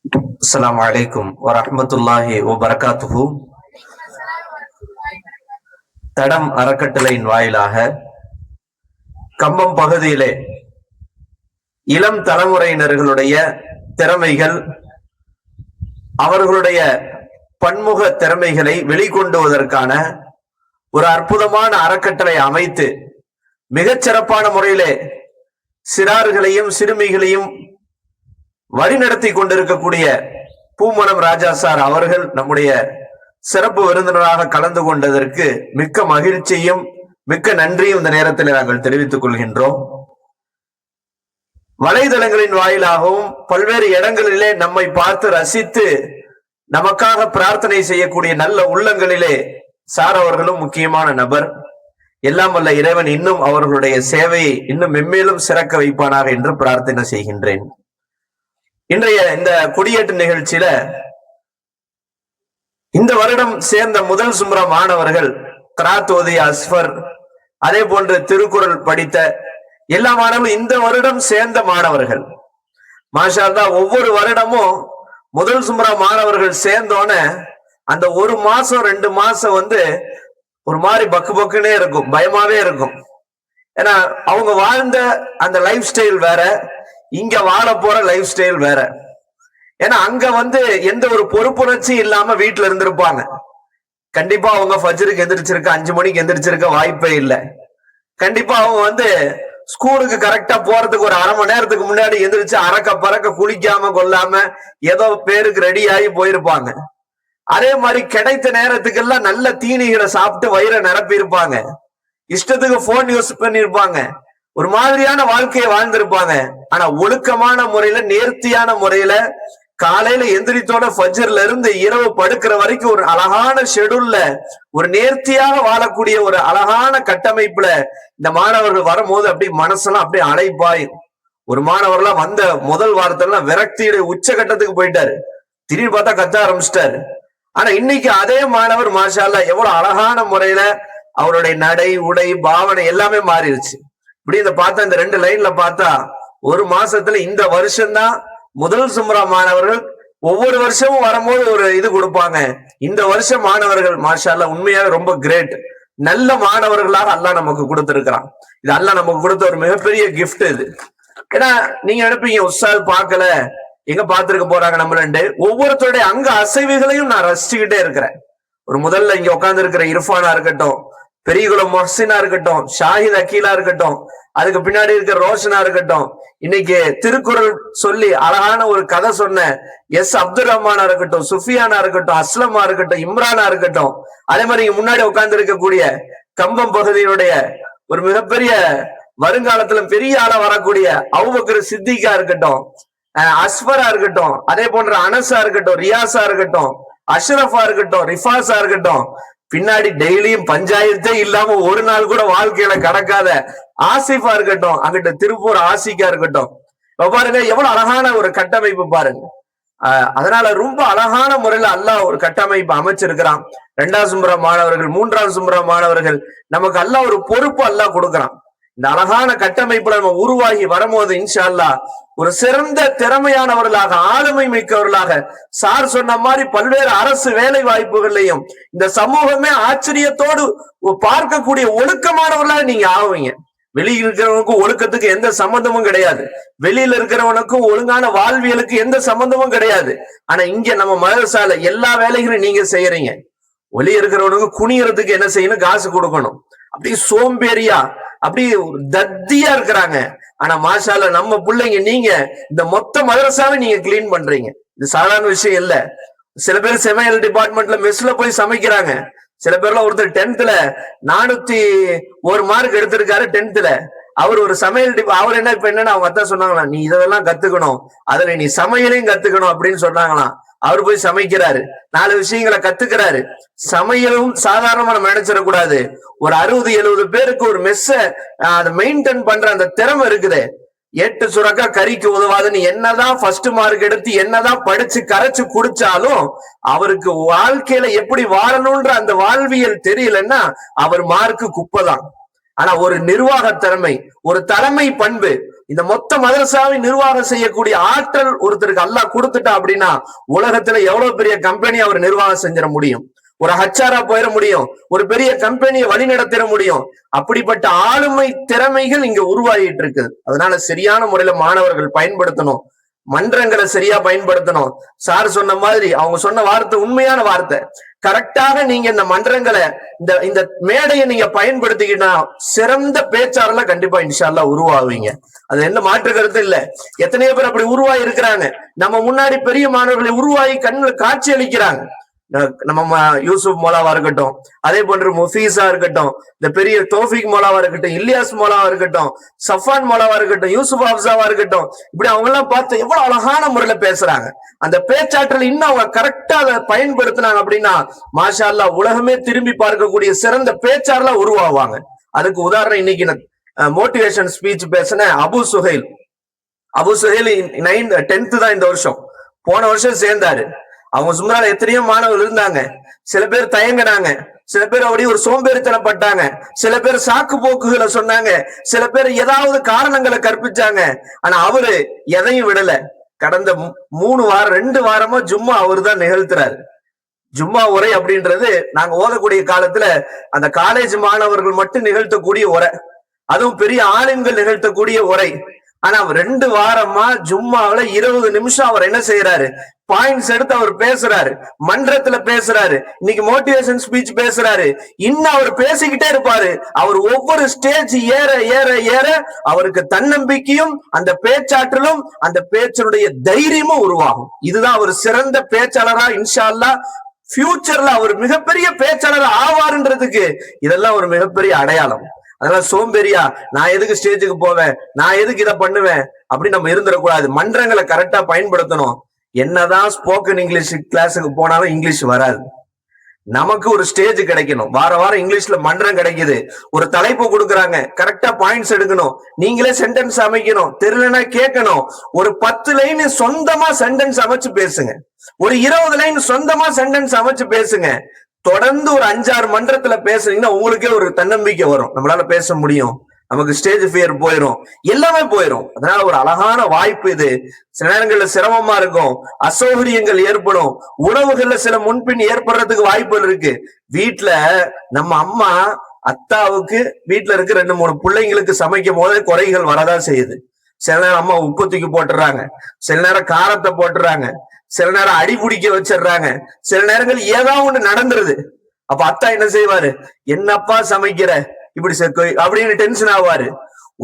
அஸ்ஸலாமு அலைக்கும் வரஹ்மத்துல்லாஹி வபரகாத்துஹு. தடம் அறக்கட்டளையின் வாயிலாக கம்பம் பகுதியிலே இளம் தலைமுறையினர்களுடைய திறமைகள், அவர்களுடைய பன்முக திறமைகளை வெளிக்கொண்டுவதற்கான ஒரு அற்புதமான அறக்கட்டளை அமைத்து மிகச்சிறப்பான முறையிலே சிறார்களையும் சிறுமிகளையும் வழிநடத்தி கொண்டிருக்கக்கூடிய பூமணம் ராஜா சார் அவர்கள் நம்முடைய சிறப்பு விருந்தினராக கலந்து கொண்டதற்கு மிக்க மகிழ்ச்சியும் மிக்க நன்றியும் இந்த நேரத்தில் நாங்கள் தெரிவித்துக் கொள்கின்றோம். வலைதளங்களின் வாயிலாகவும் பல்வேறு இடங்களிலே நம்மை பார்த்து ரசித்து நமக்காக பிரார்த்தனை செய்யக்கூடிய நல்ல உள்ளங்களிலே சார் அவர்களும் முக்கியமான நபர். எல்லாம் வல்ல இறைவன் இன்னும் அவர்களுடைய சேவையை இன்னும் மென்மேலும் சிறக்க வைப்பானாக என்று பிரார்த்தனை செய்கின்றேன். இன்றைய இந்த கொடியேற்று நிகழ்ச்சியில இந்த வருடம் சேர்ந்த முதல் சும்ரா மாணவர்கள் கிராத் ஓதிய அஸ்ஃபர், அதே போன்று திருக்குறள் படித்த எல்லா மாணவர்களும் இந்த வருடம் சேர்ந்த மாணவர்கள். மாஷா அல்லாஹ், ஒவ்வொரு வருடமும் முதல் சும்ரா மாணவர்கள் சேர்ந்தோன அந்த ஒரு மாசம் 2 மாசம் ஒரு மாதிரி பக்கு பக்குன்னே இருக்கும், பயமாவே இருக்கும். ஏன்னா அவங்க வாழ்ந்த அந்த லைஃப் ஸ்டைல் வேற, இங்க வாழ போற லைஃப் ஸ்டைல் வேற. ஏன்னா அங்க எந்த ஒரு பொறுப்புணர்ச்சி இல்லாம வீட்டுல இருந்திருப்பாங்க. கண்டிப்பா அவங்க ஃபஜ்ருக்கு எந்திரிச்சிருக்க 5 மணிக்கு எந்திரிச்சிருக்க வாய்ப்பே இல்லை. கண்டிப்பா அவங்க ஸ்கூலுக்கு கரெக்டா போறதுக்கு ஒரு அரை மணி நேரத்துக்கு முன்னாடி எந்திரிச்சு அரக்க பறக்க குளிக்காம கொள்ளாம ஏதோ பேருக்கு ரெடி ஆகி போயிருப்பாங்க. அதே மாதிரி கிடைத்த நேரத்துக்கெல்லாம் நல்ல தீனிகளை சாப்பிட்டு வயிறை நிரப்பி இருப்பாங்க. இஷ்டத்துக்கு போன் யூஸ் பண்ணிருப்பாங்க. ஒரு மாதிரியான வாழ்க்கையை வாழ்ந்திருப்பாங்க. ஆனா ஒழுக்கமான முறையில, நேர்த்தியான முறையில காலையில எந்திரித்தோட ஃபஜ்ர்ல இருந்து இரவு படுக்கிற வரைக்கும் ஒரு அழகான ஷெடியூல்ல ஒரு நேர்த்தியாக வாழக்கூடிய ஒரு அழகான கட்டமைப்புல இந்த மாணவர்கள் வரும்போது அப்படியே மனசெல்லாம் அப்படியே அலைப்பாயும். ஒரு மாணவர்லாம் வந்த முதல் வாரத்தெல்லாம் விரக்தியுடைய உச்சகட்டத்துக்கு போயிட்டாரு. திடீர்னு பார்த்தா கத்த ஆரம்பிச்சிட்டாரு. ஆனா இன்னைக்கு அதே மாணவர் மாஷா அல்லாஹ் எவ்வளவு அழகான முறையில அவருடைய நடை, உடை, பாவனை எல்லாமே மாறிடுச்சு. இப்படி பார்த்தா இந்த 2 லைன்ல பார்த்தா ஒரு மாசத்துல இந்த வருஷம்தான் முதல் சும்ரா மாணவர்கள் ஒவ்வொரு வருஷமும் வரும்போது ஒரு இது கொடுப்பாங்க. இந்த வருஷம் மாணவர்கள் மாஷா அல்லாஹ் உண்மையாவே ரொம்ப கிரேட். நல்ல மாணவர்களாக அல்லாஹ் நமக்கு கொடுத்திருக்கிறான். இது அல்லாஹ் நமக்கு கொடுத்த ஒரு மிகப்பெரிய கிஃப்ட் இது. ஏன்னா நீங்க நினைப்பீங்க உஸ்தாத் பார்க்கல, எங்க பார்த்திருக்க போறாங்க நம்மளண்டு. ஒவ்வொருத்தருடைய அங்க அசைவுகளையும் நான் ரசிச்சுக்கிட்டே இருக்கிறேன். ஒரு முதல்ல இங்க உட்கார்ந்து இருக்கிற இர்ஃபானா இருக்கட்டும், பெரியகுளம் மொஹ்சினா இருக்கட்டும், ஷாஹித் அக்கீலா இருக்கட்டும், அதுக்கு பின்னாடி இருக்கிற ரோஷனா இருக்கட்டும், இன்னைக்கு திருக்குறள் சொல்லி அழகான ஒரு கதை சொன்ன எஸ் அப்துல் ரஹ்மானா இருக்கட்டும், சுஃபியானா இருக்கட்டும், அஸ்லமா இருக்கட்டும், இம்ரானா இருக்கட்டும், அதே மாதிரி இங்க முன்னாடி உட்கார்ந்து இருக்கக்கூடிய கம்பம் பகுதியினுடைய ஒரு மிகப்பெரிய வருங்காலத்துல பெரிய ஆளா வரக்கூடிய அபூபக்கர் சித்திகா இருக்கட்டும், அஸ்ஃபரா இருக்கட்டும், அதே போன்ற அனஸா இருக்கட்டும், ரியாஸா இருக்கட்டும், அஷ்ரஃபா இருக்கட்டும், ரிஃபாஸா இருக்கட்டும், பின்னாடி டெய்லியும் பஞ்சாயத்தே இல்லாம ஒரு நாள் கூட வாழ்க்கையில கடக்காத ஆசிஃபா இருக்கட்டும், அங்கிட்ட திருப்பூர் ஆசிக்கா இருக்கட்டும், பாருங்க எவ்வளவு அழகான ஒரு கட்டமைப்பு பாருங்க. அதனால ரொம்ப அழகான முறையில அல்லாஹ் ஒரு கட்டமைப்பு அமைச்சிருக்கிறான். 2ஆம் சும்ரா மாணவர்கள், 3ஆம் சும்ரா மாணவர்கள், நமக்கு அல்லாஹ் ஒரு பொறுப்பு அல்லாஹ் கொடுக்குறான். இந்த அழகான கட்டமைப்புல நம்ம உருவாகி வரும்போது இன்ஷா அல்லாஹ் ஒரு சிறந்த திறமையானவர்களாக, ஆளுமை மிக்கவர்களாக, சார் சொன்ன மாதிரி பல்வேறு அரசு வேலை வாய்ப்புகள்லையும் இந்த சமூகமே ஆச்சரியத்தோடு பார்க்கக்கூடிய ஒழுக்கமானவர்களாக நீங்க ஆவீங்க. வெளியில் இருக்கிறவனுக்கும் ஒழுக்கத்துக்கு எந்த சம்பந்தமும் கிடையாது. வெளியில இருக்கிறவனுக்கும் ஒழுங்கான வாழ்வியலுக்கு எந்த சம்பந்தமும் கிடையாது. ஆனா இங்க நம்ம மதரசால எல்லா வேலைகளையும் நீங்க செய்யறீங்க. ஒளி இருக்கிறவனுக்கு குனியறதுக்கு என்ன செய்யணும்? காசு கொடுக்கணும். அப்படி சோம்பேறியா, அப்படி தத்தியா இருக்கிறாங்க. ஆனா மாஷா அல்லாஹ் நம்ம பிள்ளைங்க, நீங்க இந்த மொத்த மதரசாவை நீங்க கிளீன் பண்றீங்க. இது சாதாரண விஷயம் இல்ல. சில பேர் சமையல் டிபார்ட்மெண்ட்ல மெஸ்ல போய் சமைக்கிறாங்க. சில பேர்ல ஒருத்தர் 10th 401 மார்க் எடுத்திருக்காரு 10th. அவர் ஒரு சமையல் அவர் இப்ப என்னன்னா அவங்க அத்தா சொன்னாங்களாம், நீ இதெல்லாம் கத்துக்கணும், அதுல நீ சமையலையும் கத்துக்கணும் அப்படின்னு சொன்னாங்களாம். அவர் போய் சமைக்கிறாரு, 4 விஷயங்களை கத்துக்கிறாரு. சமையலும் சாதாரணமா நம்ம நினைச்சிடக்கூடாது. ஒரு 60-70 பேருக்கு ஒரு மெஸ்ஸ அதை மெயின்டைன் பண்ற அந்த திறமை இருக்குது. 8 சுரக்கா கறிக்கு உதவாதுன்னு என்னதான் ஃபர்ஸ்ட் மார்க் எடுத்து என்னதான் படிச்சு கரைச்சு குடிச்சாலும் அவருக்கு வாழ்க்கையில எப்படி வாழணும்ன்ற அந்த வாழ்வியல் தெரியலன்னா அவர் மார்க்கு குப்பைதான். ஆனா ஒரு நிர்வாக திறமை, ஒரு தலைமை பண்பு, இந்த மொத்த மதரசாவை நிர்வாகம் செய்யக்கூடிய ஆற்றல் ஒருத்தருக்கு அல்லாஹ் கொடுத்துட்டா அப்படின்னா உலகத்துல எவ்வளவு பெரிய கம்பெனி அவர் நிர்வாகம் செஞ்சிட முடியும். ஒரு ஹச்சாரா போயிட முடியும், ஒரு பெரிய கம்பெனியை வழி நடத்திட முடியும். அப்படிப்பட்ட ஆளுமை திறமைகள் இங்க உருவாகிட்டு இருக்கு. அதனால சரியான முறையில மாணவர்கள் பயன்படுத்தணும், மன்றங்களை சரியா பயன்படுத்தணும். சார் சொன்ன மாதிரி அவங்க சொன்ன வார்த்தை உண்மையான வார்த்தை. கரெக்டாக நீங்க இந்த மன்றங்களை இந்த மேடையை நீங்க பயன்படுத்திக்கிட்டா சிறந்த பேச்சாளர்ல கண்டிப்பா இன்ஷா அல்லாஹ் உருவாவீங்க. அது என்ன மாற்று கருத்து இல்ல. எத்தனையோ பேர் அப்படி உருவாகி இருக்கிறாங்க. நம்ம முன்னாடி பெரிய மாணவர்களை உருவாகி கண்ணுல காட்சி அளிக்கிறாங்க. நம்ம யூசுப் மோலாவா இருக்கட்டும், அதே போன்று முஃபீஸா இருக்கட்டும், இந்த பெரிய தோஃபிக் மோலாவா இருக்கட்டும், இலியாஸ் மோலாவா இருக்கட்டும், சஃபான் மோலாவா இருக்கட்டும், யூசுப் அப்சாவா இருக்கட்டும், இப்படி அவங்க எல்லாம் பார்த்து எவ்வளவு அழகான முறையில பேசுறாங்க. அந்த பேச்சாற்றல் இன்னும் அவங்க கரெக்டா அதை பயன்படுத்தினாங்க அப்படின்னா மாஷா அல்லாஹ் உலகமே திரும்பி பார்க்கக்கூடிய சிறந்த பேச்சாளர்களா உருவாவாங்க. அதுக்கு உதாரணம் இன்னைக்கு மோட்டிவேஷன் ஸ்பீச் பேசின அபு சுஹைல் 10th தான் இந்த வருஷம், போன வருஷம் சேர்ந்தாரு. அவங்க சும்ரால எத்தனையோ மாணவர்கள் இருந்தாங்க. சில பேர் தயங்கினாங்க, சில பேர் அப்படியே ஒரு சோம்பேறித்தனப்பட்டாங்க, சில பேர் சாக்கு போக்குகளை சொன்னாங்க, சில பேர் ஏதாவது காரணங்களை கற்பிச்சாங்க. ஆனா அவரு எதையும் விடல. கடந்த 2 வாரமா ஜும்மா அவரு தான் நிகழ்த்துறாரு. ஜும்மா உரை அப்படின்றது நாங்க ஓதக்கூடிய காலத்துல அந்த காலேஜ் மாணவர்கள் மட்டும் நிகழ்த்தக்கூடிய உரை, அதுவும் பெரிய ஆளுங்கள் நிகழ்த்தக்கூடிய உரை. ஆனா 2 வாரமா ஜும்மாவில 20 நிமிஷம் அவர் என்ன செய்யறாரு, பாயிண்ட்ஸ் எடுத்து அவர் பேசுறாரு, மன்றத்துல பேசுறாரு, இன்னைக்கு மோட்டிவேஷன் ஸ்பீச் பேசுறாரு. இன்னும் அவர் பேசிக்கிட்டே இருப்பாரு. அவர் ஒவ்வொரு ஸ்டேஜ் ஏற ஏற ஏற அவருக்கு தன்னம்பிக்கையும் அந்த பேச்சாற்றலும் அந்த பேச்சனுடைய தைரியமும் உருவாகும். இதுதான் அவர் சிறந்த பேச்சாளரா இன்ஷா அல்லாஹ் ஃபியூச்சர்ல அவர் மிகப்பெரிய பேச்சாளர் ஆவாருன்றதுக்கு இதெல்லாம் ஒரு மிகப்பெரிய அடையாளம். அதனால சோம்பேறியா நான் எதுக்கு ஸ்டேஜுக்கு போவேன், நான் எதுக்கு இதை பண்ணுவேன் அப்படி நம்ம இருந்துடக்கூடாது. மன்றங்களை கரெக்டா பயன்படுத்தணும். என்னதான் ஸ்போக்கன் இங்கிலீஷ் கிளாஸுக்கு போனாலும் இங்கிலீஷ் வராது. நமக்கு ஒரு ஸ்டேஜ் கிடைக்கணும். வாரம் இங்கிலீஷ்ல மன்றம் கிடைக்குது, ஒரு தலைப்பு கொடுக்குறாங்க, கரெக்டா பாயிண்ட்ஸ் எடுக்கணும், நீங்களே சென்டென்ஸ் அமைக்கணும், தெரியலன்னா கேட்கணும். ஒரு 10 லைன் சொந்தமா சென்டென்ஸ் அமைச்சு பேசுங்க, ஒரு 20 லைன் சொந்தமா சென்டென்ஸ் அமைச்சு பேசுங்க. தொடர்ந்து ஒரு 5-6 மன்றத்துல பேசுறீங்கன்னா உங்களுக்கே ஒரு தன்னம்பிக்கை வரும், நம்மளால பேச முடியும், நமக்கு ஸ்டேஜ் ஃபியர் போயிடும், எல்லாமே போயிடும். அதனால ஒரு அழகான வாய்ப்பு இது. சில நேரங்கள்ல சிரமமா இருக்கும், அசௌகரியங்கள் ஏற்படும், உணவுகள்ல சில முன்பின் ஏற்படுறதுக்கு வாய்ப்புகள் இருக்கு. வீட்டுல நம்ம அம்மா அத்தாவுக்கு வீட்டுல இருக்க 2-3 பிள்ளைங்களுக்கு சமைக்கும் போதே குறைகள் வரதான் செய்யுது. சில நேரம் அம்மா உப்பு தூக்கி போட்டுறாங்க, சில நேரம் காரத்தை போட்டுறாங்க, சில நேரம் அடி பிடிக்க வச்சிடுறாங்க, சில நேரங்கள் ஏதாவது ஒண்ணு நடந்துருது. அப்ப அத்தா என்ன செய்வாரு, என்னப்பா சமைக்கிற இப்படி அப்படின்னு டென்ஷன் ஆவாரு.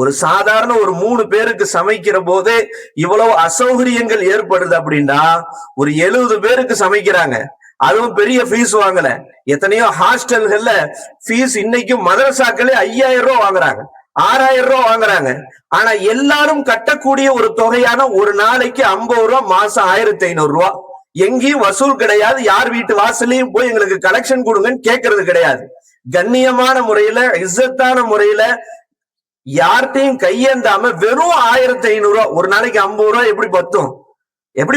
ஒரு சாதாரண ஒரு 3 பேருக்கு சமைக்கிற போதே இவ்வளவு அசௌகரியங்கள் ஏற்படுது அப்படின்னா ஒரு 70 பேருக்கு சமைக்கிறாங்க, அதுவும் பெரிய ஃபீஸ் வாங்கல. எத்தனையோ ஹாஸ்டல்கள்ல ஃபீஸ் இன்னைக்கும் மதரசாக்களே 5000 ரூபாய் வாங்குறாங்க, 6000 ரூபாய் வாங்குறாங்க. ஆனா எல்லாரும் கட்டக்கூடிய ஒரு தொகையான ஒரு நாளைக்கு 50 ரூபாய், மாசம் 1500 ரூபாய். எங்கேயும் வசூல் கிடையாது, யார் வீட்டு வாசலையும் போய் எங்களுக்கு கலெக்ஷன் கொடுங்கன்னு கேட்கறது கிடையாது. கண்ணியமான முறையில இஸ்ஸத்தான முறையில யார்கிட்டையும் கையேந்தாம வெறும் 1500 ரூபாய் ஒரு நாளைக்கு 50 ரூபாய் எப்படி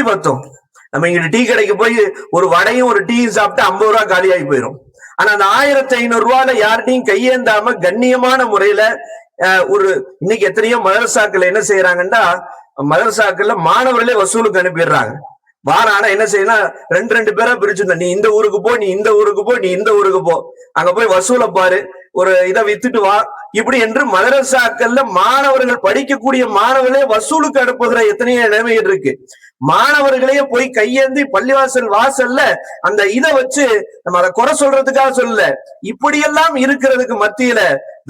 பத்தும்? நம்ம இங்க டீ கடைக்கு போய் ஒரு வடையும் ஒரு டீயும் சாப்பிட்டு 50 ரூபாய் காலியாகி போயிடும். ஆனா அந்த 1500 ரூபாயில யார்கிட்டையும் கையேந்தாம கண்ணியமான முறையில ஒரு இன்னைக்கு எத்தனையோ மதரசாக்கள் என்ன செய்யறாங்கன்னா, மதரசாக்கள்ல மாணவர்களே வசூலுக்கு அனுப்பிடுறாங்க. வாரம் ஆனா என்ன செய்யணும், 2 பேரா பிரிச்சுருந்த, நீ இந்த ஊருக்கு போ, நீ இந்த ஊருக்கு போ, நீ இந்த ஊருக்கு போ, அங்க போய் வசூலை பாரு, ஒரு இதை வித்துட்டு வா, இப்படி என்று மதரசாக்கள்ல மாணவர்கள் படிக்கக்கூடிய மாணவர்களே வசூலுக்கு அனுப்புகிற எத்தனையோ நிலைமைகள் இருக்கு. மாணவர்களையே போய் கையேந்தி பள்ளிவாசல் வாசல்ல அந்த இதை வச்சு நம்ம அதை குறை சொல்றதுக்காக சொல்லல, இப்படியெல்லாம் இருக்கிறதுக்கு மத்தியில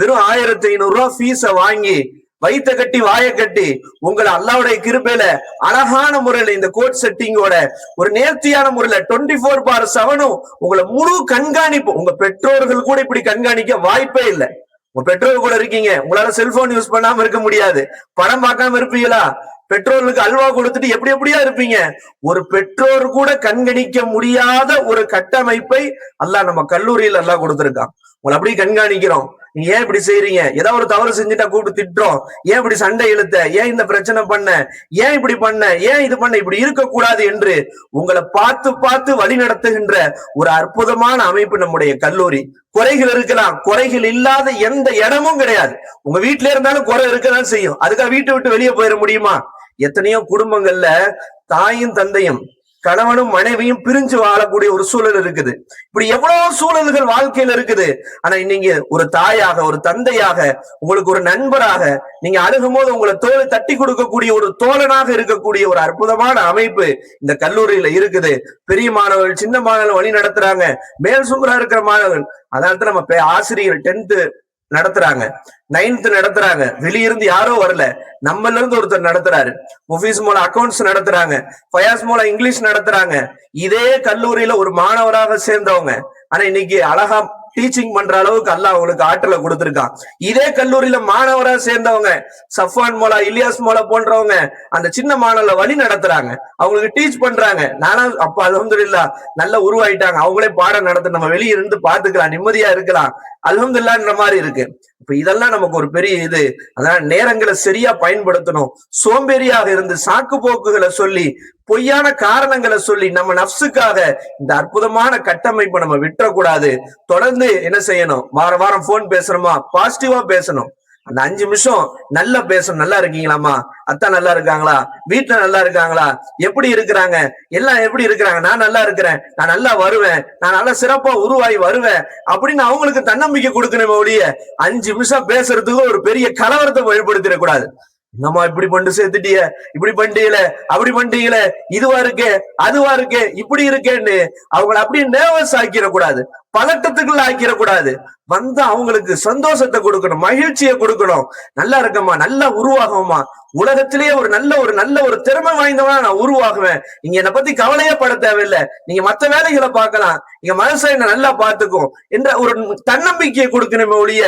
வெறும் 1500 ரூபாய் ஃபீஸ வாங்கி வயிற்ற கட்டி வாய கட்டி உங்களை அல்லாவுடைய கிருபையில அழகான முறையில இந்த கோட் செட்டிங்கோட ஒரு நேர்த்தியான முறையில 24/7 உங்களை முழு கண்காணிப்பு. உங்க பெற்றோர்கள் கூட இப்படி கண்காணிக்க வாய்ப்பே இல்லை. உங்க பெற்றோர் கூட இருக்கீங்க, உங்களால செல்போன் யூஸ் பண்ணாம இருக்க முடியாது, படம் பார்க்காம இருப்பீங்களா, பெற்றோர்களுக்கு அல்வா கொடுத்துட்டு எப்படியா இருப்பீங்க. ஒரு பெற்றோர் கூட கண்காணிக்க முடியாத ஒரு கட்டமைப்பை அல்லாஹ் நம்ம கல்லூரியில் அல்லாஹ் கொடுத்திருக்கான். உங்களை அப்படியே கண்காணிக்கிறோம். நீங்க ஏன் இப்படி செய்யறீங்க, ஏதாவது ஒரு தவறு செஞ்சுட்டா கூப்பிட்டு திட்டுறோம், ஏன் இப்படி சண்டை இழுத்த, ஏன் இந்த பிரச்சனை பண்ண, ஏன் இப்படி பண்ண, ஏன் இது பண்ண, இப்படி இருக்கக்கூடாது என்று உங்களை பார்த்து பார்த்து வழி நடத்துகின்ற ஒரு அற்புதமான அமைப்பு நம்முடைய கல்லூரி. குறைகள் இருக்கலாம், குறைகள் இல்லாத எந்த இடமும் கிடையாது. உங்க வீட்டுல இருந்தாலும் குறை இருக்கதான் செய்யும், அதுக்காக வீட்டை விட்டு வெளியே போயிட முடியுமா? எத்தனையோ குடும்பங்கள்ல தாயும் தந்தையும் கணவனும் மனைவியும் பிரிஞ்சு வாழக்கூடிய ஒரு சூழல் இருக்குது. இப்படி எவ்வளவு சூழல்கள் வாழ்க்கையில இருக்குது. ஆனா இன்னைக்கு ஒரு தாயாக, ஒரு தந்தையாக, உங்களுக்கு ஒரு நண்பராக நீங்க அணுகும் போது உங்களை தோலை தட்டி கொடுக்கக்கூடிய ஒரு தோழனாக இருக்கக்கூடிய ஒரு அற்புதமான அமைப்பு இந்த கல்லூரியில இருக்குது. பெரிய மாணவர்கள், சின்ன மாணவர்கள் வழி நடத்துறாங்க, மேல் சுமரா இருக்கிற மாணவர்கள். அதனால நம்ம ஆசிரியர் 10th நடத்துறாங்க, 9th நடத்துறாங்க, வெளியிருந்து யாரோ வரல, நம்மள இருந்து ஒருத்தர் நடத்துறாரு. முஃபீஸ் மூலம் அக்கௌண்ட்ஸ் நடத்துறாங்க, ஃபயாஸ் மூலம் இங்கிலீஷ் நடத்துறாங்க. இதே கல்லூரியில ஒரு மாணவராக சேர்ந்தவங்க ஆனா இன்னைக்கு அழகா டீச்சிங் பண்ற அளவுக்கு அல்லாஹ் அவங்களுக்கு ஆற்றலை கொடுத்திருக்கான். இதே கல்லூரியில மாணவரா சேர்ந்தவங்க சஃபான் மோலா, இலியாஸ் மோலா போன்றவங்க அந்த சின்ன மாணவர்களை வழி நடத்துறாங்க, அவங்களுக்கு டீச் பண்றாங்க. நானா அப்ப அல்ஹம்துலில்லாஹ் நல்ல உருவாயிட்டாங்க, அவங்களே பாடம் நடத்த நம்ம வெளியே இருந்து பாத்துக்கலாம், நிம்மதியா இருக்கலாம், அல்ஹம்துலில்லாஹ்ன்ற மாதிரி இருக்கு. இப்ப இதெல்லாம் நமக்கு ஒரு பெரிய இது. அதனால நேரங்களை சரியா பயன்படுத்தணும். சோம்பேறியாக இருந்து சாக்கு போக்குகளை சொல்லி, பொய்யான காரணங்களை சொல்லி நம்ம நப்சுக்காக இந்த அற்புதமான கட்டமைப்பை நம்ம விட்டுறக்கூடாது. தொடர்ந்து என்ன செய்யணும், வாரம் வாரம் போன் பேசணுமா, பாசிட்டிவா பேசணும். அந்த 5 நிமிஷம் நல்லா பேசணும். நல்லா இருக்கீங்களாமா, அத்தா நல்லா இருக்காங்களா, வீட்டுல நல்லா இருக்காங்களா, எப்படி இருக்கிறாங்க, எல்லாம் எப்படி இருக்கிறாங்க, நான் நல்லா இருக்கிறேன், நான் நல்லா வருவேன், நான் நல்லா சிறப்பா உருவாகி வருவேன் அப்படின்னு அவங்களுக்கு தன்னம்பிக்கை கொடுக்கணும். ஒழிய 5 நிமிஷம் பேசுறதுக்கு ஒரு பெரிய கலவரத்தை வெளிப்படுத்திடக்கூடாது. என்னம்மா இப்படி பண்ணி சேர்த்துட்டிய, இப்படி பண்ணிட்டீங்கள, அப்படி பண்ணிட்டீங்களே, இதுவா இருக்கே, அதுவா இருக்கே, இப்படி இருக்கேன்னு அவங்களை அப்படியே நர்வஸ் ஆக்கிடக்கூடாது, பதட்டத்துக்குள்ள ஆக்கிடக்கூடாது. வந்து அவங்களுக்கு சந்தோஷத்தை கொடுக்கணும், மகிழ்ச்சியை கொடுக்கணும். நல்லா இருக்கம்மா, நல்லா உருவாகுமா, உலகத்திலேயே ஒரு நல்ல ஒரு திறமை வாய்ந்தவனா நான் உருவாகுவேன், நீங்க என்னை பத்தி கவலையே பட தேவையில்லை, நீங்க மத்த வேலைகளை பார்க்கலாம், நீங்க மனசை என்ன நல்லா பார்த்துக்கும் என்ற ஒரு தன்னம்பிக்கையை கொடுக்கணுமே ஒழிய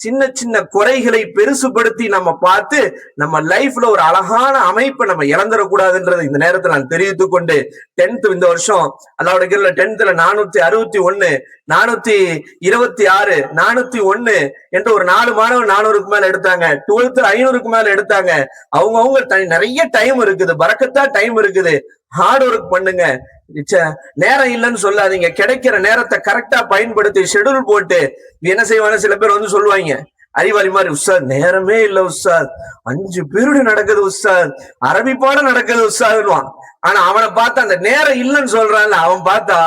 சின்ன சின்ன குறைகளை பெருசுபடுத்தி நம்ம பார்த்து நம்ம லைஃப்ல ஒரு அழகான அமைப்பை நம்ம இழந்துடக்கூடாதுன்றது இந்த நேரத்தில் நான் தெரிவித்துக் கொண்டு, 10th இந்த வருஷம் அல்லாஹ்வுடைய கிருபையில 10th 461, 426, 401 என்று ஒரு 4 மாணவர் 400க்கு மேல எடுத்தாங்க. 12th 500க்கு மேல எடுத்தாங்க. அவங்க நிறைய டைம் இருக்குது, பரக்கத்தா டைம் இருக்குது. ஹார்ட் ஒர்க் பண்ணுங்க, நேரம் இல்லைன்னு சொல்லாதீங்க. கிடைக்கிற நேரத்தை கரெக்டா பயன்படுத்தி ஷெட்யூல் போட்டு என்ன செய்வாங்க, சில பேர் வந்து சொல்லுவாங்க அறிவாளி மாதிரி, உஸ்தாத் நேரமே இல்ல உஸ்தாத், 5 பீரியட் நடக்குது உஸ்தாத், அரபி பாடம் நடக்குது உஸ்தாத்வான். ஆனா அவனை பார்த்தா அந்த நேரம் இல்லைன்னு சொல்றான்ல, அவன் பார்த்தா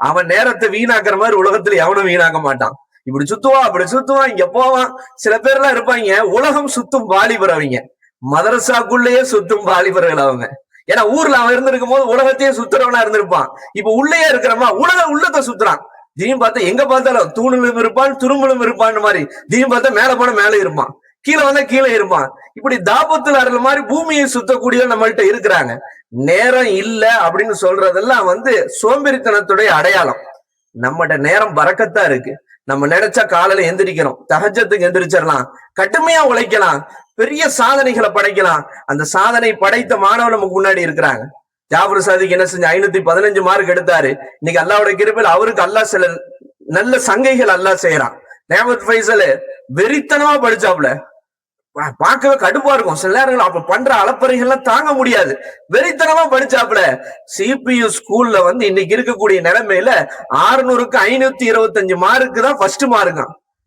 அவன் நேரத்தை வீணாக்குற மாதிரி உலகத்துல எவனும் வீணாக்க மாட்டான். இப்படி சுத்துவான், அப்படி சுத்துவான், இங்க போவான். சில பேர் எல்லாம் இருப்பாங்க உலகம் சுத்தும் வாலிபர், அவங்க மதரசாக்குள்ளேயே சுத்தும் வாலிபர்கள் அவங்க. ஏன்னா ஊர்ல அவன் இருந்திருக்கும் போது உலகத்தையே சுத்துறவனா இருந்திருப்பான். இப்ப உள்ளேயே இருக்கிறவா உள்ளத்தை சுத்துறான். திடீர்னு பார்த்தா எங்க பார்த்தாலும் தூணிலும் இருப்பான், துரும்புலும் இருப்பான் மாதிரி. திடீர்னு பார்த்தா மேல போன மேல இருப்பான், கீழே வந்தா கீழே இருப்பான். இப்படி தாபத்துல அறல மாதிரி பூமியை சுத்தக்கூடிய நம்மள்கிட்ட இருக்கிறாங்க. நேரம் இல்ல அப்படின்னு சொல்றதெல்லாம் சோம்பேறித்தனத்துடைய அடையாளம். நம்மகிட்ட நேரம் பறக்கத்தா இருக்கு. நம்ம நினைச்சா காலையில எந்திரிக்கிறோம், தஹஜ்ஜத்துக்கு எந்திரிச்சிடலாம், கடுமையா உழைக்கலாம், பெரிய சாதனைகளை படைக்கலாம். அந்த சாதனை படைத்த மாணவன் நமக்கு முன்னாடி இருக்கிறாங்க. ஜாஃபர் சாதிக் என்ன செஞ்சு 515 மார்க் எடுத்தாரு. இன்னைக்கு அல்லாஹ்வுடைய கிருபையில அவருக்கு அல்லாஹ் சில நல்ல சங்கைகள் அல்லாஹ் செய்யறான். நேமத் ஃபைசல் வெறித்தனமா படிச்சாப்ல, பார்க்கவே கடுப்பா இருக்கும். சில நேரங்கள் அப்ப பண்ற அலப்பறைகள்லாம் தாங்க முடியாது, வெறித்தனமா படிச்சாப்ல. CPU ஸ்கூல்ல இன்னைக்கு இருக்கக்கூடிய நிலைமையில 600க்கு 525 மார்க்கு தான் ஃபர்ஸ்ட் மார்க்கா.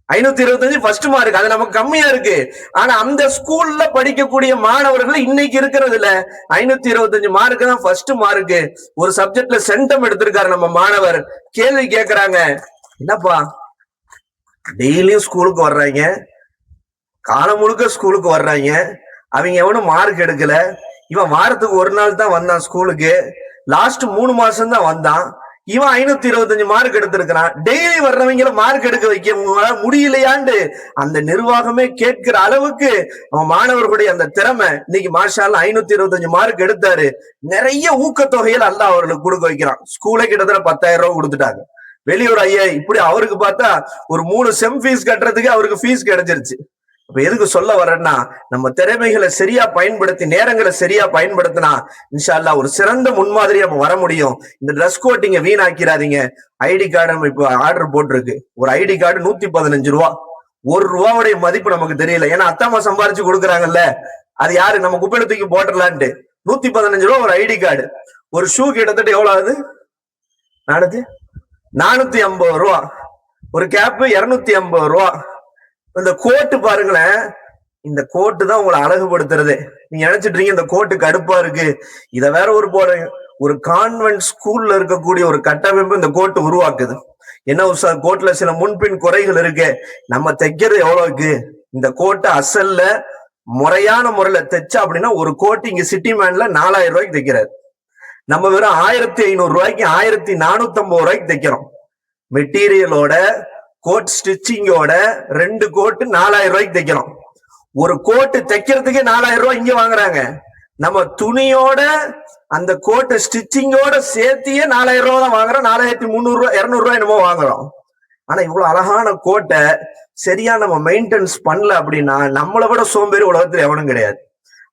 525 ஃபர்ஸ்ட் மார்க், அது நமக்கு கம்மியா இருக்கு. ஆனா அந்த ஸ்கூல்ல படிக்கக்கூடிய மாணவர்கள் இன்னைக்கு இருக்கிறதுல 525 மார்க்கு தான் ஃபர்ஸ்ட் மார்க்கு. ஒரு சப்ஜெக்ட்ல சென்டம் எடுத்திருக்காரு நம்ம மாணவர். கேள்வி கேட்கிறாங்க, என்னப்பா டெய்லியும் ஸ்கூலுக்கு வர்றாங்க, காலம் முழுக்க ஸ்கூலுக்கு வர்றாங்க, அவங்க எவனும் மார்க் எடுக்கல, இவன் வாரத்துக்கு ஒரு நாள் தான் வந்தான் ஸ்கூலுக்கு, லாஸ்ட் 3 மாசம் தான் வந்தான், இவன் 525 மார்க் எடுத்திருக்கிறான், டெய்லி வர்றவங்கள மார்க் எடுக்க வைக்க முடியலையாண்டு அந்த நிர்வாகமே கேட்கிற அளவுக்கு அவன் மாணவர்களுடைய அந்த திறமை. இன்னைக்கு மாஷா அல்லாஹ் 525 மார்க் எடுத்தாரு. நிறைய ஊக்கத்தொகையில் அல்லாஹ் அவர்களுக்கு கொடுக்க வைக்கிறான். ஸ்கூலே கிட்டத்தட்ட 10,000 ரூபாய் கொடுத்துட்டாங்க. வெளியூர் ஐயா இப்படி அவருக்கு பார்த்தா ஒரு 3 செம் ஃபீஸ் கட்டுறதுக்கு அவருக்கு ஃபீஸ் கிடைச்சிருச்சு. அப்ப எதுக்கு சொல்ல வரேன்னா, நம்ம திறமைகளை சரியா பயன்படுத்தி நேரங்களை சரியா பயன்படுத்தினா இன்ஷா அல்லாஹ் ஒரு சிறந்த முன்மாதிரி நம்ம வர முடியும். இந்த ட்ரெஸ் கோட் நீங்க வீணாக்கிறாதீங்க. ஐடி கார்டு நம்ம இப்ப ஆர்டர் போட்டிருக்கு, ஒரு ஐடி கார்டு 115 ரூபா, ரூபாவுடைய மதிப்பு நமக்கு தெரியல. ஏன்னா அத்தாமா சம்பாரிச்சு கொடுக்குறாங்கல்ல, அது யாரு நம்ம குப்பையில தூக்கி போட்டுடலான்ட்டு. 115 ரூபா ஒரு ஐடி கார்டு. ஒரு ஷூ கிட்டத்தட்ட எவ்வளவு ஆகுது? 450 ரூபா. ஒரு கேப் 250 ரூபா. இந்த கோட்டு பாருங்களேன், இந்த கோட்டு தான் உங்களை அழகுபடுத்துறது. நீங்க நினைச்சிட்டு இருக்கீங்க இந்த கோட்டு கடுப்பா இருக்கு, இத வேற ஒரு கான்வென்ட் ஸ்கூல்ல இருக்கக்கூடிய ஒரு கட்டமைப்பு இந்த கோட்டு உருவாக்குது. என்ன சார், கோட்ல சில முன்பின் குறைகள் இருக்கு. நம்ம தைக்கிறது எவ்வளவுக்கு? இந்த கோட்டை அசல்ல முறையான முறையில தைச்சா அப்படின்னா ஒரு கோட்டு இங்க சிட்டி மேன்ல 4000 ரூபாய்க்கு தைக்கிறாரு. நம்ம வெறும் 1500 ரூபாய்க்கு 1450 ரூபாய்க்கு தைக்கிறோம். மெட்டீரியலோட கோட் ஸ்டிச்சிங்கோட 2 கோட்டு 4000 ரூபாய்க்கு தைக்கிறோம். ஒரு கோட்டு தைக்கிறதுக்கே 4000 ரூபாய் இங்க வாங்குறாங்க. நம்ம துணியோட அந்த கோட்டு ஸ்டிச்சிங்கோட சேர்த்தியே 4000 ரூபாய் தான் வாங்குறோம். 4300 ரூபாய் 200 ரூபாய் என்னமோ வாங்குறோம். ஆனா இவ்வளவு அழகான கோட்டை சரியா நம்ம மெயின்டெனன்ஸ் பண்ணல அப்படின்னா நம்மளை விட சோம்பேறி உலகத்துல எவனும் கிடையாது.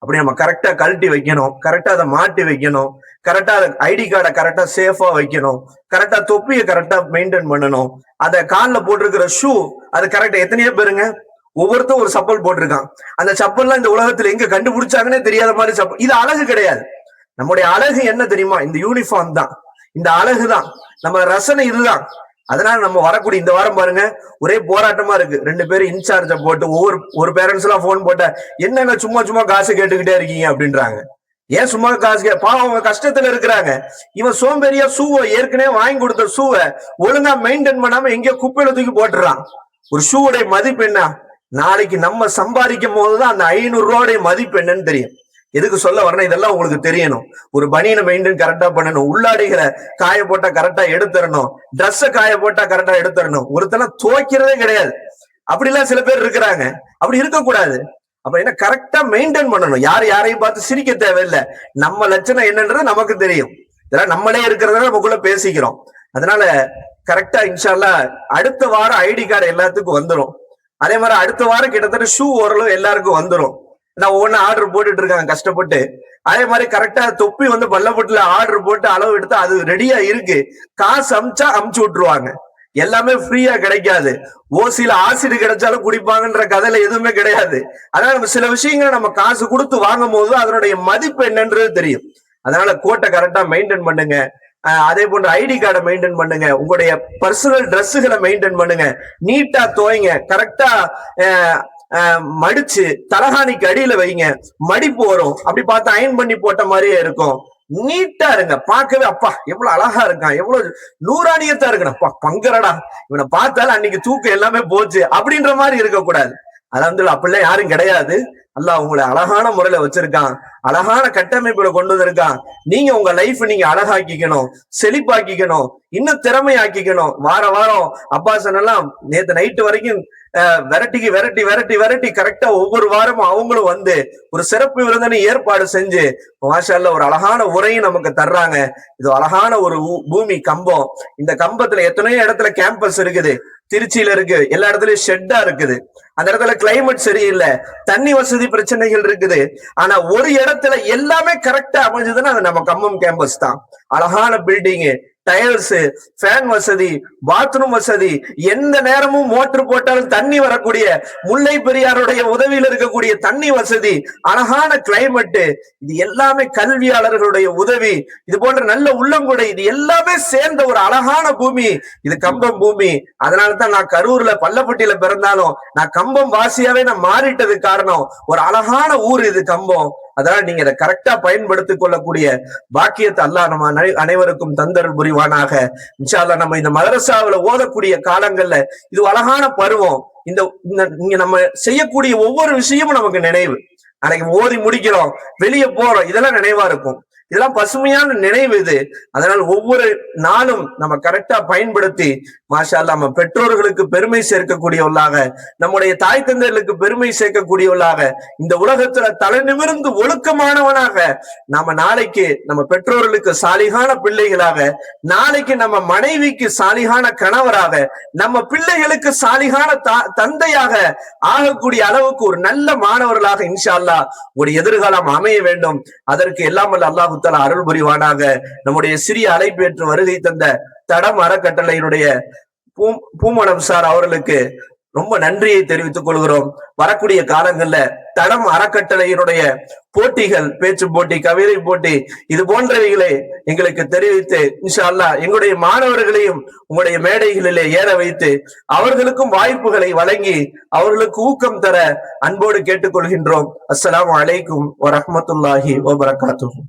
அப்படி நம்ம கரெக்டா கழட்டி வைக்கணும், கரெக்டா அதை மாட்டி வைக்கணும், கரெக்டா ஐடி கார்டை கரெக்டா சேஃபா வைக்கணும், கரெக்டா தொப்பியை கரெக்டா மெயின்டைன் பண்ணணும். அதை காலில் போட்டிருக்கிற ஷூ அது கரெக்டா. எத்தனையோ பேருங்க ஒவ்வொருத்தரும் ஒரு சப்பல் போட்டிருக்கான். அந்த சப்பல்லாம் இந்த உலகத்துல எங்க கண்டுபிடிச்சாங்கன்னே தெரியாத மாதிரி சப்பல். இது அழகு கிடையாது. நம்முடைய அழகு என்ன தெரியுமா? இந்த யூனிஃபார்ம் தான், இந்த அழகு தான், நம்ம ரசனை இதுதான். அதனால நம்ம வரக்கூடிய இந்த வாரம் பாருங்க, ஒரே போராட்டமா இருக்கு. 2 பேரும் இன்சார்ஜ போட்டு ஒரு பேரண்ட்ஸ் எல்லாம் போன் போட்ட, என்னங்க சும்மா சும்மா காசு கேட்டுக்கிட்டே இருக்கீங்க அப்படின்றாங்க. ஏன் சும்மா காசு பாவம், அவங்க கஷ்டத்துல இருக்கிறாங்க. இவன் சோம்பேறியா ஷூவை ஏற்கனவே வாங்கி கொடுத்த ஷூவை ஒழுங்கா மெயின்டைன் பண்ணாம எங்கேயோ குப்பையில தூக்கி போட்டுறான். ஒரு ஷூவுடைய மதிப்பு என்ன? நாளைக்கு நம்ம சம்பாதிக்கும் போதுதான் அந்த 500 ரூபாயுடைய மதிப்பு என்னன்னு தெரியும். எதுக்கு சொல்ல வரணும், இதெல்லாம் உங்களுக்கு தெரியணும். ஒரு பனியனை மெயின்டைன் கரெக்டா பண்ணணும், உள்ளாடைகளை காய போட்டா கரெக்டா எடுத்துறணும், ட்ரெஸ்ஸை காய போட்டா கரெக்டா எடுத்துறணும். ஒருத்தன துவைக்கிறதே கிடையாது. அப்படிலாம் சில பேர் இருக்கிறாங்க. அப்படி இருக்கக்கூடாது. அப்ப என்ன, கரெக்டா மெயின்டைன் பண்ணணும். யாரையும் பார்த்து சிரிக்க தேவையில்லை. நம்ம லட்சணம் என்னன்றது நமக்கு தெரியும். இதெல்லாம் நம்மளே இருக்கிறத நமக்குள்ள பேசிக்கிறோம். அதனால கரெக்டா இன்ஷா அல்லாஹ் அடுத்த வாரம் ஐடி கார்டு எல்லாத்துக்கும் வந்துடும். அதே மாதிரி அடுத்த வாரம் கிட்டத்தட்ட ஷூ ஓரளவு எல்லாருக்கும் வந்துடும். நான் ஒவ்வொன்னு ஆர்டர் போட்டுட்டு இருக்காங்க கஷ்டப்பட்டு. அதே மாதிரி கரெக்டா தொப்பி பல்லப்பட்டுல ஆர்டர் போட்டு அளவு எடுத்து அது ரெடியா இருக்கு. காசு அமுச்சு விட்டுருவாங்க. எல்லாமே ஃப்ரீயா கிடைக்காது. ஓசில ஆசிட் கிடைச்சாலும் குடிப்பாங்கன்ற கதையில எதுவுமே கிடையாது. அதனால நம்ம சில விஷயங்களை நம்ம காசு கொடுத்து வாங்கும் போது அதனுடைய மதிப்பு என்னன்றது தெரியும். அதனால கோட்டை கரெக்டா மெயின்டைன் பண்ணுங்க. அதே போன்ற ஐடி கார்டை மெயின்டைன் பண்ணுங்க. உங்களுடைய பர்சனல் ட்ரெஸ்ஸுகளை மெயின்டைன் பண்ணுங்க. நீட்டா துவைங்க, கரெக்டா மடிச்சு தலகாணிக்கு அடியில வைங்க. மடிப்பு வரும், அப்படி பார்த்து அயன் பண்ணி போட்ட மாதிரியே இருக்கும். நீட்டா இருங்க. பார்க்கவே அப்பா எவ்வளவு அழகா இருக்கான், எவ்வளவு நூறாணியத்தா இருக்கணும், அப்பா பங்கரடா, இவனை பார்த்தாலும் அன்னைக்கு தூக்கம் எல்லாமே போச்சு அப்படின்ற மாதிரி இருக்கக்கூடாது. அப்படிலாம் யாரும் கிடையாது. அல்லாஹ் உங்களை அழகான முறையில வச்சிருக்கான், அழகான கட்டமைப்புல கொண்டு வந்திருக்கான். நீங்க உங்க லைஃப் நீங்க அழகாக்கிக்கணும், செழிப்பாக்கிக்கணும், இன்னும் திறமையாக்கிக்கணும். வாரம் அப்பாசன் எல்லாம் நேத்து நைட்டு வரைக்கும் விரட்டி கரெக்டா ஒவ்வொரு வாரமும் அவங்களும் ஒரு சிறப்பு விருந்தனை ஏற்பாடு செஞ்சு மாஷா அல்லாஹ் ஒரு அழகான உரையும் நமக்கு தர்றாங்க. இது அழகான ஒரு பூமி கம்பம். இந்த கம்பத்துல எத்தனையோ இடத்துல கேம்பஸ் இருக்குது. திருச்சியில இருக்கு, எல்லா இடத்துலயும் ஷெட்டா இருக்குது. அந்த இடத்துல கிளைமேட் சரியில்லை, தண்ணி வசதி பிரச்சனைகள் இருக்குது. ஆனா ஒரு இடத்துல எல்லாமே கரெக்டா அமைஞ்சதுன்னா அது நம்ம கம்பம் கேம்பஸ் தான். அழகான பில்டிங், டயர்ஸ், ஃபேன் வசதி, பாத்ரூம் வசதி, எந்த நேரமும் மோட்டர் போட்டாலும் தண்ணி வரக்கூடிய, முல்லை பெரியாருடைய உதவியில் இருக்கக்கூடிய தண்ணி வசதி, அழகான கிளைமேட், இது எல்லாமே கல்வியாளர்களுடைய உதவி, இது போன்ற நல்ல உள்ளங்குடை, இது எல்லாமே சேர்ந்த ஒரு அழகான பூமி இது கம்பம் பூமி. அதனாலதான் நான் கரூர்ல பள்ளப்பட்டியில பிறந்தாலும் நான் கம்பம் வாசியாவே நான் மாறிட்டதுக்கு காரணம் ஒரு அழகான ஊர் இது கம்பம். அதனால நீங்க இதை கரெக்டா பயன்படுத்திக் கொள்ளக்கூடிய பாக்கியத்தை அல்லாஹ் நம்ம அனைவருக்கும் தந்தருள் புரிவானாக. இன்ஷா அல்லாஹ் நம்ம இந்த மதரசாவில ஓதக்கூடிய காலங்கள்ல இது அழகான பருவம். இங்க நம்ம செய்யக்கூடிய ஒவ்வொரு விஷயமும் நமக்கு நினைவு. நாளைக்கு ஓதி முடிக்கிறோம், வெளியே போறோம், இதெல்லாம் நினைவா இருக்கும். இதெல்லாம் பசுமையான நினைவு இது. அதனால் ஒவ்வொரு நாளும் நம்ம கரெக்டா பயன்படுத்தி மாஷா அல்லாஹ் நம்ம பெற்றோர்களுக்கு பெருமை சேர்க்கக்கூடியவர்களாக, நம்முடைய தாய் தந்தைகளுக்கு பெருமை சேர்க்கக்கூடியவர்களாக, இந்த உலகத்துல தலை நிமிர்ந்து ஒழுக்கமானவனாக நாம நாளைக்கு நம்ம பெற்றோர்களுக்கு சாலிகான பிள்ளைகளாக, நாளைக்கு நம்ம மனைவிக்கு சாலிகான கணவராக, நம்ம பிள்ளைகளுக்கு சாலிகான தந்தையாக ஆகக்கூடிய அளவுக்கு ஒரு நல்ல மாணவர்களாக இன்ஷா அல்லாஹ் ஒரு எதிர்காலம் அமைய வேண்டும். அதற்கு எல்லாம் வல்ல அல்லாஹ் தஆலா அருள் புரிவானாக. நம்முடைய சிறிய அழைப்பேற்று வருகை தந்த தடம் அறக்கட்டளையினுடைய பூமணம் சார் அவர்களுக்கு ரொம்ப நன்றியை தெரிவித்துக் கொள்கிறோம். வரக்கூடிய காலங்கள்ல தடம் அறக்கட்டளையினுடைய போட்டிகள், பேச்சு போட்டி, கவிதை போட்டி, இது போன்றவைகளை எங்களுக்கு தெரிவித்து இன்ஷா அல்லாஹ் எங்களுடைய மாணவர்களையும் உங்களுடைய மேடைகளிலே ஏற வைத்து அவர்களுக்கும் வாய்ப்புகளை வழங்கி அவர்களுக்கு ஊக்கம் தர அன்போடு கேட்டுக்கொள்கின்றோம். அஸ்ஸலாமு அலைக்கும் வரஹ்மத்துல்லாஹி வபரகாத்துஹு.